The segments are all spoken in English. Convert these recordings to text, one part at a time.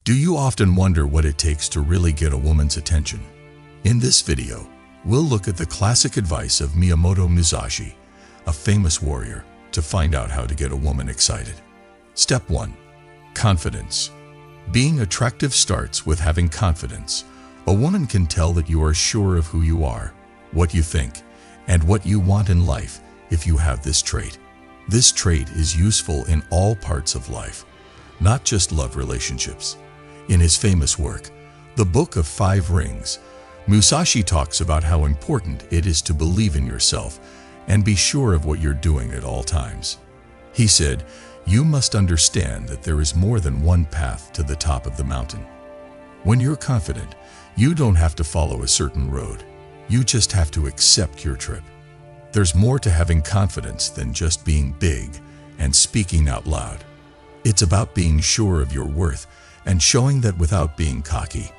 Do you often wonder what it takes to really get a woman's attention? In this video, we'll look at the classic advice of Miyamoto Musashi, a famous warrior, to find out how to get a woman excited. Step 1. Confidence. Being attractive starts with having confidence. A woman can tell that you are sure of who you are, what you think, and what you want in life if you have this trait. This trait is useful in all parts of life, not just love relationships. In his famous work, The Book of 5 Rings, Musashi talks about how important it is to believe in yourself and be sure of what you're doing at all times. He said, "You must understand that there is more than one path to the top of the mountain. When you're confident, you don't have to follow a certain road. You just have to accept your trip." There's more to having confidence than just being big and speaking out loud. It's about being sure of your worth and showing that without being cocky.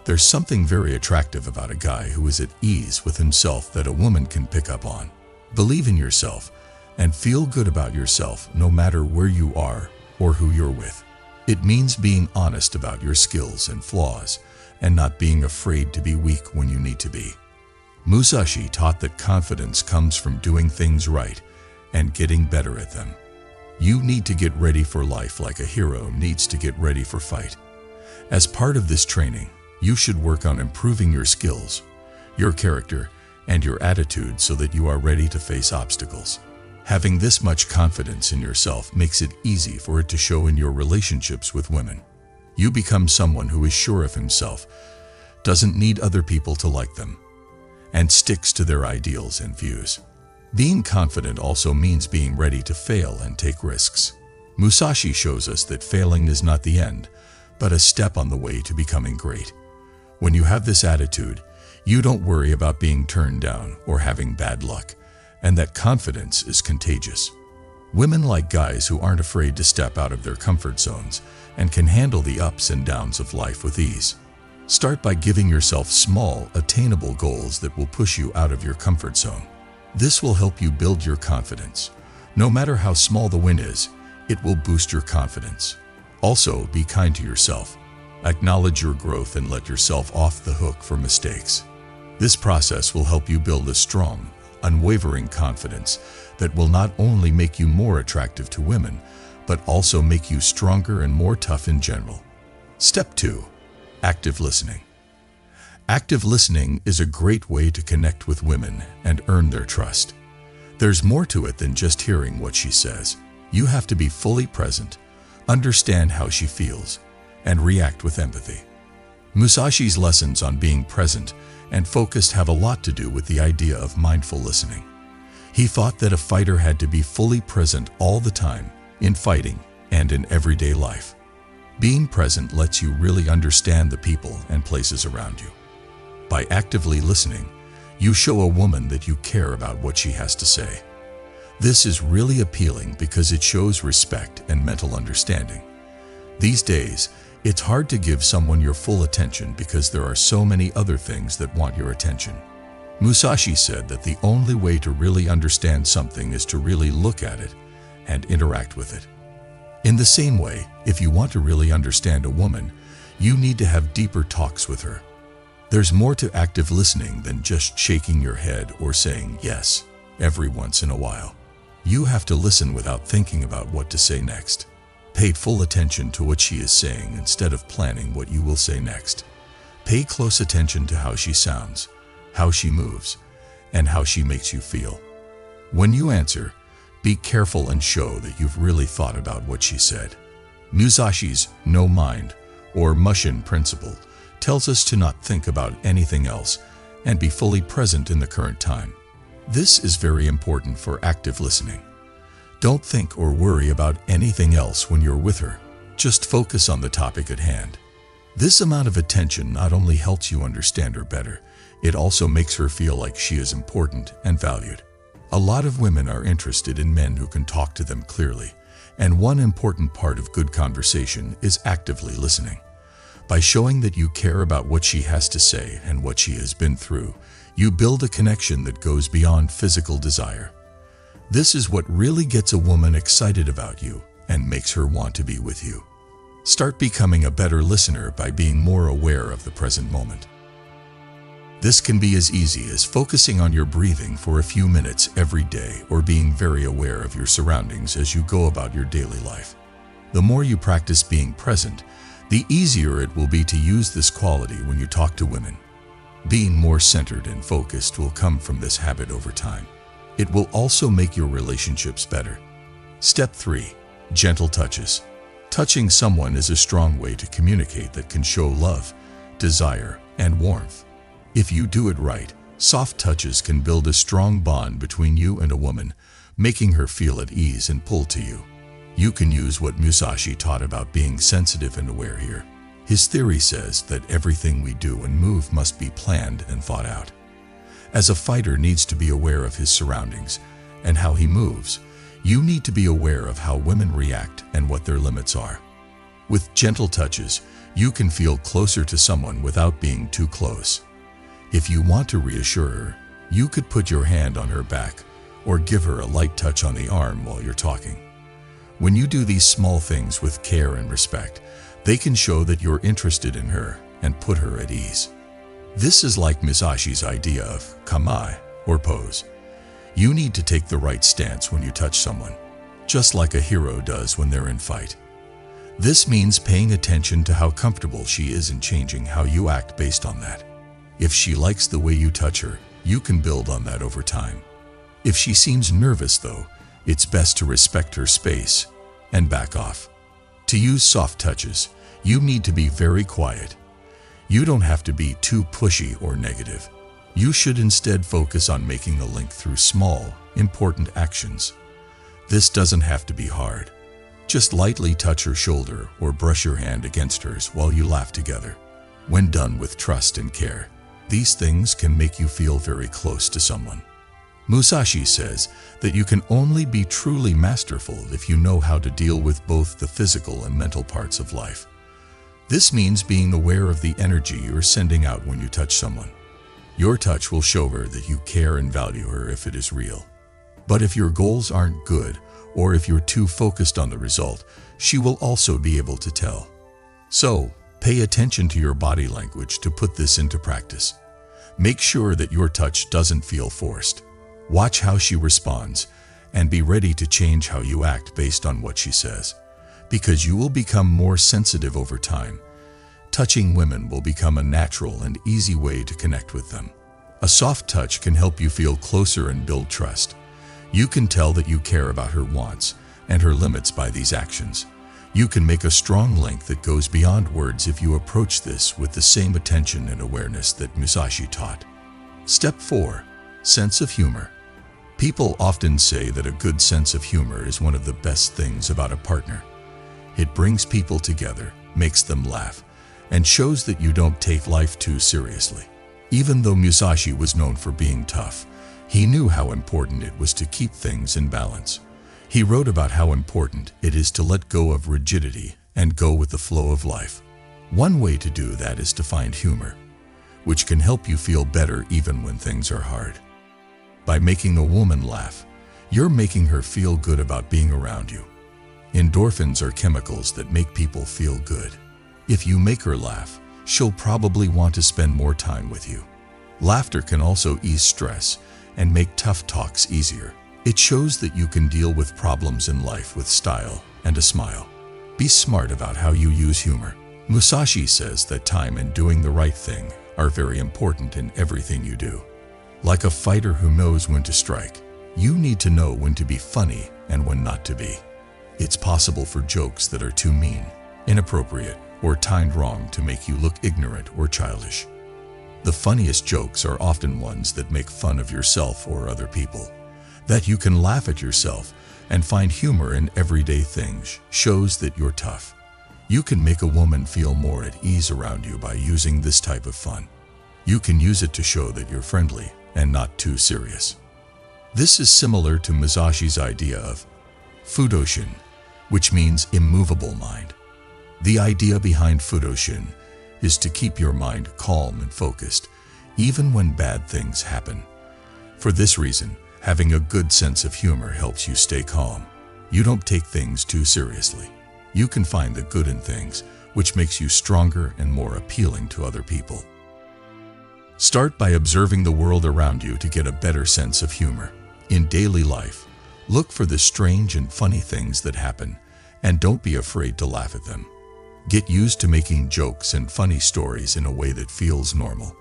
There's something very attractive about a guy who is at ease with himself that a woman can pick up on. Believe in yourself and feel good about yourself no matter where you are or who you're with. It means being honest about your skills and flaws and not being afraid to be weak when you need to be. Musashi taught that confidence comes from doing things right and getting better at them. You need to get ready for life like a hero needs to get ready for fight. As part of this training, you should work on improving your skills, your character, and your attitude so that you are ready to face obstacles. Having this much confidence in yourself makes it easy for it to show in your relationships with women. You become someone who is sure of himself, doesn't need other people to like them, and sticks to their ideals and views. Being confident also means being ready to fail and take risks. Musashi shows us that failing is not the end, but a step on the way to becoming great. When you have this attitude, you don't worry about being turned down or having bad luck, and that confidence is contagious. Women like guys who aren't afraid to step out of their comfort zones and can handle the ups and downs of life with ease. Start by giving yourself small, attainable goals that will push you out of your comfort zone. This will help you build your confidence. No matter how small the win is, it will boost your confidence. Also, be kind to yourself. Acknowledge your growth and let yourself off the hook for mistakes. This process will help you build a strong, unwavering confidence that will not only make you more attractive to women, but also make you stronger and more tough in general. Step 2. Active listening. Active listening is a great way to connect with women and earn their trust. There's more to it than just hearing what she says. You have to be fully present, understand how she feels, and react with empathy. Musashi's lessons on being present and focused have a lot to do with the idea of mindful listening. He thought that a fighter had to be fully present all the time, in fighting and in everyday life. Being present lets you really understand the people and places around you. By actively listening, you show a woman that you care about what she has to say. This is really appealing because it shows respect and mental understanding. These days, it's hard to give someone your full attention because there are so many other things that want your attention. Musashi said that the only way to really understand something is to really look at it and interact with it. In the same way, if you want to really understand a woman, you need to have deeper talks with her. There's more to active listening than just shaking your head or saying yes every once in a while. You have to listen without thinking about what to say next. Pay full attention to what she is saying instead of planning what you will say next. Pay close attention to how she sounds, how she moves, and how she makes you feel. When you answer, be careful and show that you've really thought about what she said. Musashi's no mind or mushin principle tells us to not think about anything else and be fully present in the current time. This is very important for active listening. Don't think or worry about anything else when you're with her. Just focus on the topic at hand. This amount of attention not only helps you understand her better, it also makes her feel like she is important and valued. A lot of women are interested in men who can talk to them clearly, and one important part of good conversation is actively listening. By showing that you care about what she has to say and what she has been through, you build a connection that goes beyond physical desire. This is what really gets a woman excited about you and makes her want to be with you. Start becoming a better listener by being more aware of the present moment. This can be as easy as focusing on your breathing for a few minutes every day or being very aware of your surroundings as you go about your daily life. The more you practice being present, the easier it will be to use this quality when you talk to women. Being more centered and focused will come from this habit over time. It will also make your relationships better. Step 3. Gentle touches. Touching someone is a strong way to communicate that can show love, desire, and warmth. If you do it right, soft touches can build a strong bond between you and a woman, making her feel at ease and pull to you. You can use what Musashi taught about being sensitive and aware here. His theory says that everything we do and move must be planned and thought out. As a fighter needs to be aware of his surroundings and how he moves, you need to be aware of how women react and what their limits are. With gentle touches, you can feel closer to someone without being too close. If you want to reassure her, you could put your hand on her back or give her a light touch on the arm while you're talking. When you do these small things with care and respect, they can show that you're interested in her and put her at ease. This is like Musashi's idea of kamae, or pose. You need to take the right stance when you touch someone, just like a hero does when they're in fight. This means paying attention to how comfortable she is and changing how you act based on that. If she likes the way you touch her, you can build on that over time. If she seems nervous though, it's best to respect her space and back off. To use soft touches, you need to be very quiet. You don't have to be too pushy or negative. You should instead focus on making the link through small, important actions. This doesn't have to be hard. Just lightly touch her shoulder or brush your hand against hers while you laugh together. When done with trust and care, these things can make you feel very close to someone. Musashi says that you can only be truly masterful if you know how to deal with both the physical and mental parts of life. This means being aware of the energy you're sending out when you touch someone. Your touch will show her that you care and value her if it is real. But if your goals aren't good, or if you're too focused on the result, she will also be able to tell. So, pay attention to your body language to put this into practice. Make sure that your touch doesn't feel forced. Watch how she responds, and be ready to change how you act based on what she says. Because you will become more sensitive over time. Touching women will become a natural and easy way to connect with them. A soft touch can help you feel closer and build trust. You can tell that you care about her wants and her limits by these actions. You can make a strong link that goes beyond words if you approach this with the same attention and awareness that Musashi taught. Step 4. Sense of humor. People often say that a good sense of humor is one of the best things about a partner. It brings people together, makes them laugh, and shows that you don't take life too seriously. Even though Musashi was known for being tough, he knew how important it was to keep things in balance. He wrote about how important it is to let go of rigidity and go with the flow of life. One way to do that is to find humor, which can help you feel better even when things are hard. By making a woman laugh, you're making her feel good about being around you. Endorphins are chemicals that make people feel good. If you make her laugh, she'll probably want to spend more time with you. Laughter can also ease stress and make tough talks easier. It shows that you can deal with problems in life with style and a smile. Be smart about how you use humor. Musashi says that time and doing the right thing are very important in everything you do. Like a fighter who knows when to strike, you need to know when to be funny and when not to be. It's possible for jokes that are too mean, inappropriate, or timed wrong to make you look ignorant or childish. The funniest jokes are often ones that make fun of yourself or other people. That you can laugh at yourself and find humor in everyday things shows that you're tough. You can make a woman feel more at ease around you by using this type of fun. You can use it to show that you're friendly and not too serious. This is similar to Musashi's idea of Fudoshin, which means immovable mind. The idea behind Fudoshin is to keep your mind calm and focused, even when bad things happen. For this reason, having a good sense of humor helps you stay calm. You don't take things too seriously. You can find the good in things, which makes you stronger and more appealing to other people. Start by observing the world around you to get a better sense of humor. In daily life, look for the strange and funny things that happen, and don't be afraid to laugh at them. Get used to making jokes and funny stories in a way that feels normal.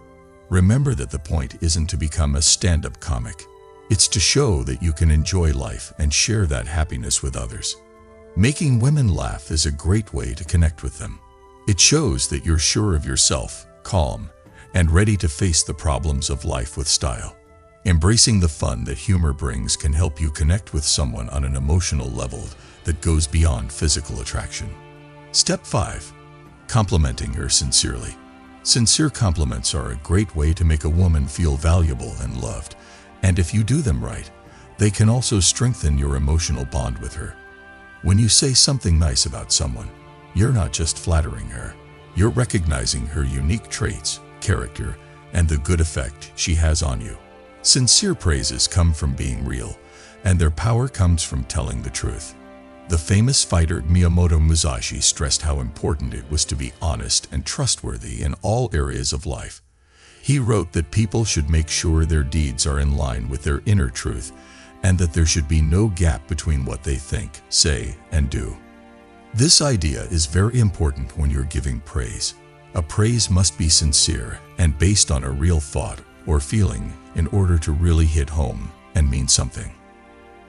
Remember that the point isn't to become a stand-up comic. It's to show that you can enjoy life and share that happiness with others. Making women laugh is a great way to connect with them. It shows that you're sure of yourself, calm, and ready to face the problems of life with style. Embracing the fun that humor brings can help you connect with someone on an emotional level that goes beyond physical attraction. Step 5. Complimenting her sincerely. Sincere compliments are a great way to make a woman feel valuable and loved, and if you do them right, they can also strengthen your emotional bond with her. When you say something nice about someone, you're not just flattering her, you're recognizing her unique traits, character, and the good effect she has on you. Sincere praises come from being real, and their power comes from telling the truth. The famous fighter Miyamoto Musashi stressed how important it was to be honest and trustworthy in all areas of life. He wrote that people should make sure their deeds are in line with their inner truth, and that there should be no gap between what they think, say, and do. This idea is very important when you're giving praise. A praise must be sincere and based on a real thought or feeling in order to really hit home and mean something.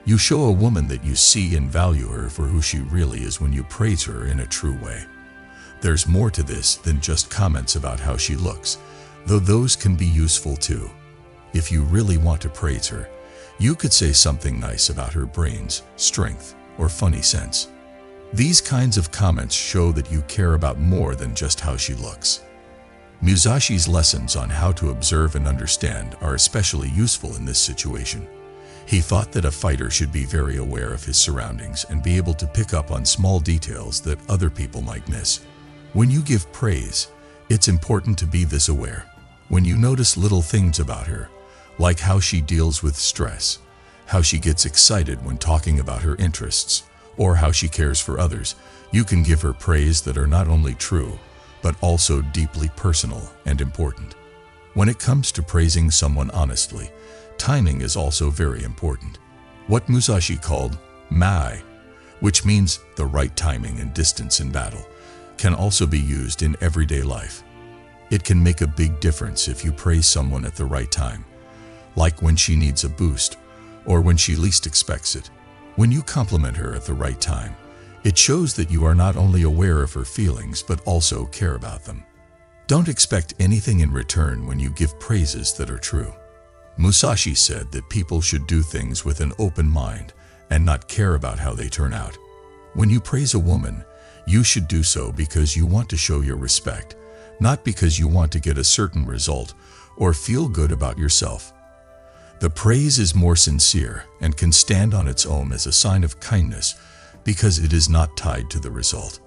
You show a woman that you see and value her for who she really is when you praise her in a true way. There's more to this than just comments about how she looks, though those can be useful too. If you really want to praise her, you could say something nice about her brains, strength, or funny sense. These kinds of comments show that you care about more than just how she looks. Musashi's lessons on how to observe and understand are especially useful in this situation. He thought that a fighter should be very aware of his surroundings and be able to pick up on small details that other people might miss. When you give praise, it's important to be this aware. When you notice little things about her, like how she deals with stress, how she gets excited when talking about her interests, or how she cares for others, you can give her praise that are not only true, but also deeply personal and important. When it comes to praising someone honestly, timing is also very important. What Musashi called mai, which means the right timing and distance in battle, can also be used in everyday life. It can make a big difference if you praise someone at the right time, like when she needs a boost or when she least expects it. When you compliment her at the right time, it shows that you are not only aware of her feelings but also care about them. Don't expect anything in return when you give praises that are true. Musashi said that people should do things with an open mind and not care about how they turn out. When you praise a woman, you should do so because you want to show your respect, not because you want to get a certain result or feel good about yourself. The praise is more sincere and can stand on its own as a sign of kindness because it is not tied to the result.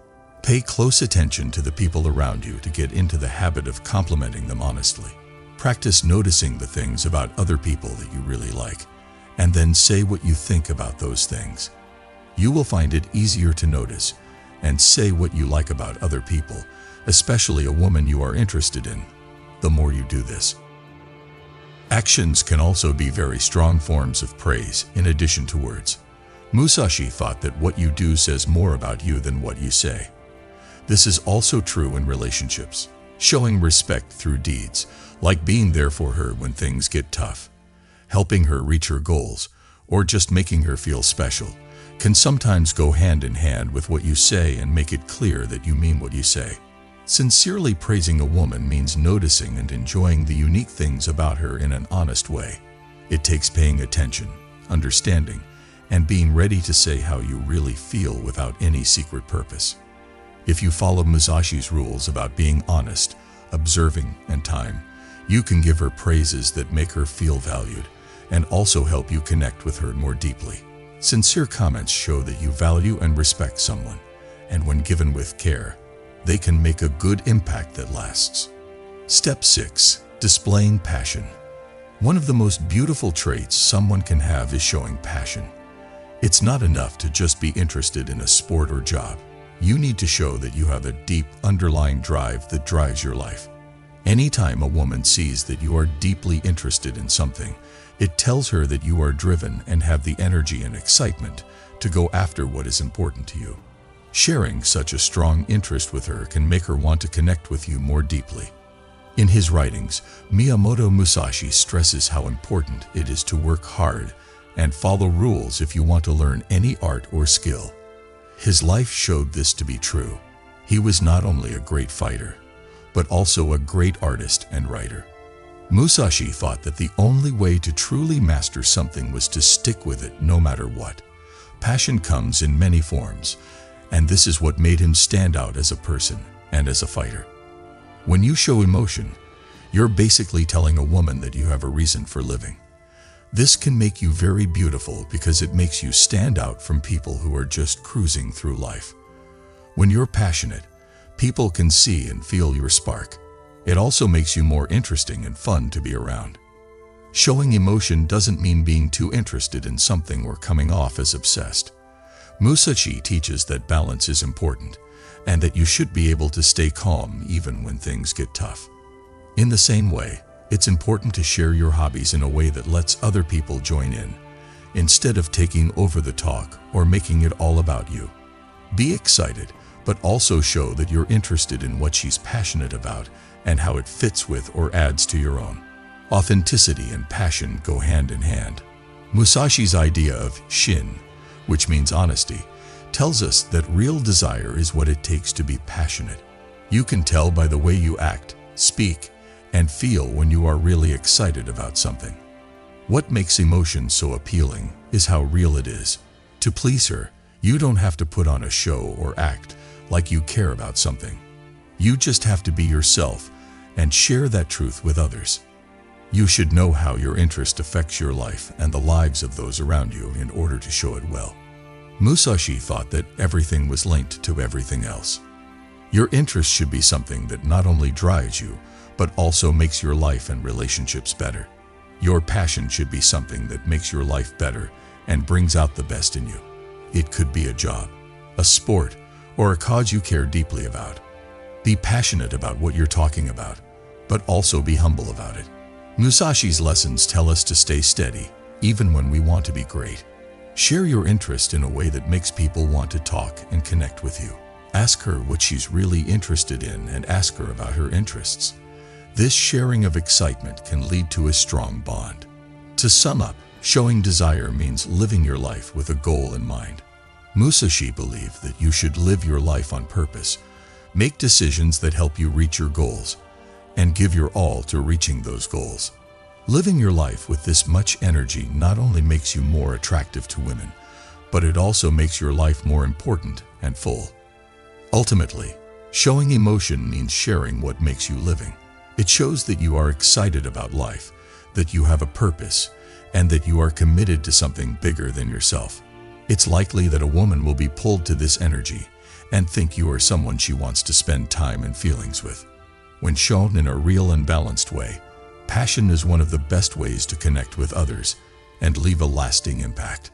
Pay close attention to the people around you to get into the habit of complimenting them honestly. Practice noticing the things about other people that you really like, and then say what you think about those things. You will find it easier to notice and say what you like about other people, especially a woman you are interested in, the more you do this. Actions can also be very strong forms of praise in addition to words. Musashi thought that what you do says more about you than what you say. This is also true in relationships. Showing respect through deeds, like being there for her when things get tough, helping her reach her goals, or just making her feel special, can sometimes go hand in hand with what you say and make it clear that you mean what you say. Sincerely praising a woman means noticing and enjoying the unique things about her in an honest way. It takes paying attention, understanding, and being ready to say how you really feel without any secret purpose. If you follow Musashi's rules about being honest, observing, and time, you can give her praises that make her feel valued and also help you connect with her more deeply. Sincere comments show that you value and respect someone, and when given with care, they can make a good impact that lasts. Step 6. Displaying passion. One of the most beautiful traits someone can have is showing passion. It's not enough to just be interested in a sport or job. You need to show that you have a deep underlying drive that drives your life. Anytime a woman sees that you are deeply interested in something, it tells her that you are driven and have the energy and excitement to go after what is important to you. Sharing such a strong interest with her can make her want to connect with you more deeply. In his writings, Miyamoto Musashi stresses how important it is to work hard and follow rules if you want to learn any art or skill. His life showed this to be true. He was not only a great fighter, but also a great artist and writer. Musashi thought that the only way to truly master something was to stick with it no matter what. Passion comes in many forms, and this is what made him stand out as a person and as a fighter. When you show emotion, you're basically telling a woman that you have a reason for living. This can make you very beautiful because it makes you stand out from people who are just cruising through life. When you're passionate, people can see and feel your spark. It also makes you more interesting and fun to be around. Showing emotion doesn't mean being too interested in something or coming off as obsessed. Musashi teaches that balance is important and that you should be able to stay calm even when things get tough. In the same way, it's important to share your hobbies in a way that lets other people join in, instead of taking over the talk or making it all about you. Be excited, but also show that you're interested in what she's passionate about and how it fits with or adds to your own. Authenticity and passion go hand in hand. Musashi's idea of shin, which means honesty, tells us that real desire is what it takes to be passionate. You can tell by the way you act, speak, and feel when you are really excited about something. What makes emotion so appealing is how real it is. To please her, you don't have to put on a show or act like you care about something. You just have to be yourself and share that truth with others. You should know how your interest affects your life and the lives of those around you in order to show it well. Musashi thought that everything was linked to everything else. Your interest should be something that not only drives you, but also makes your life and relationships better. Your passion should be something that makes your life better and brings out the best in you. It could be a job, a sport, or a cause you care deeply about. Be passionate about what you're talking about, but also be humble about it. Musashi's lessons tell us to stay steady, even when we want to be great. Share your interest in a way that makes people want to talk and connect with you. Ask her what she's really interested in and ask her about her interests. This sharing of excitement can lead to a strong bond. To sum up, showing desire means living your life with a goal in mind. Musashi believed that you should live your life on purpose, make decisions that help you reach your goals, and give your all to reaching those goals. Living your life with this much energy not only makes you more attractive to women, but it also makes your life more important and full. Ultimately, showing emotion means sharing what makes you living. It shows that you are excited about life, that you have a purpose, and that you are committed to something bigger than yourself. It's likely that a woman will be pulled to this energy and think you are someone she wants to spend time and feelings with. When shown in a real and balanced way, passion is one of the best ways to connect with others and leave a lasting impact.